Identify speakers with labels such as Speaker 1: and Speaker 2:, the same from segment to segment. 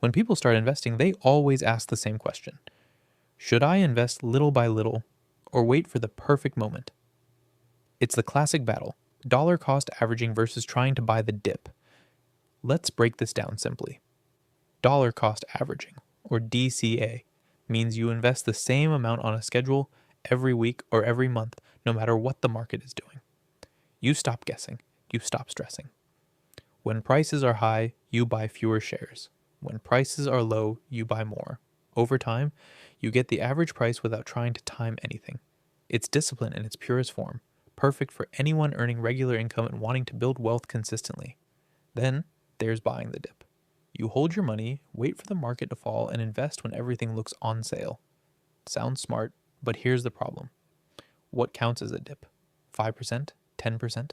Speaker 1: When people start investing, they always ask the same question. Should I invest little by little or wait for the perfect moment? It's the classic battle, dollar cost averaging versus trying to buy the dip. Let's break this down simply. Dollar cost averaging, or DCA, means you invest the same amount on a schedule every week or every month, no matter what the market is doing. You stop guessing. You stop stressing. When prices are high, you buy fewer shares. When prices are low, you buy more. Over time, you get the average price without trying to time anything. It's discipline in its purest form, perfect for anyone earning regular income and wanting to build wealth consistently. Then, there's buying the dip. You hold your money, wait for the market to fall, and invest when everything looks on sale. Sounds smart, but here's the problem. What counts as a dip? 5%? 10%?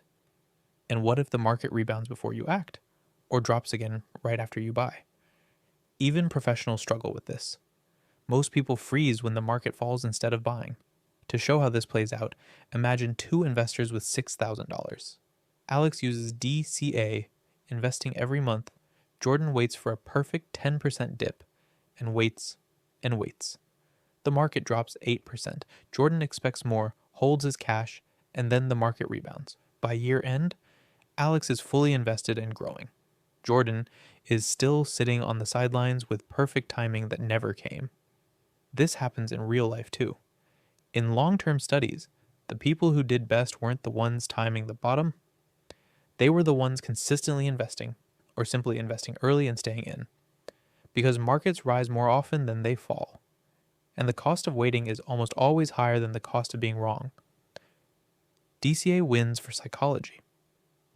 Speaker 1: And what if the market rebounds before you act? Or drops again right after you buy? Even professionals struggle with this. Most people freeze when the market falls instead of buying. To show how this plays out, imagine two investors with $6,000. Alex uses DCA, investing every month. Jordan waits for a perfect 10% dip, and waits and waits. The market drops 8%. Jordan expects more, holds his cash, and then the market rebounds. By year end, Alex is fully invested and growing. Jordan is still sitting on the sidelines with perfect timing that never came. This happens in real life too. In long-term studies, the people who did best weren't the ones timing the bottom. They were the ones consistently investing, or simply investing early and staying in. Because markets rise more often than they fall. And the cost of waiting is almost always higher than the cost of being wrong. DCA wins for psychology.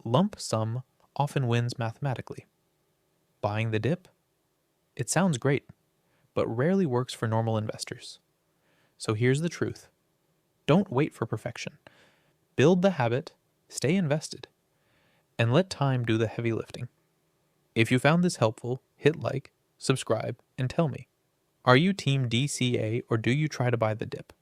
Speaker 1: Lump sum often wins mathematically. Buying the dip? It sounds great, but rarely works for normal investors. So here's the truth. Don't wait for perfection. Build the habit, stay invested, and let time do the heavy lifting. If you found this helpful, hit like, subscribe, and tell me. Are you team DCA or do you try to buy the dip?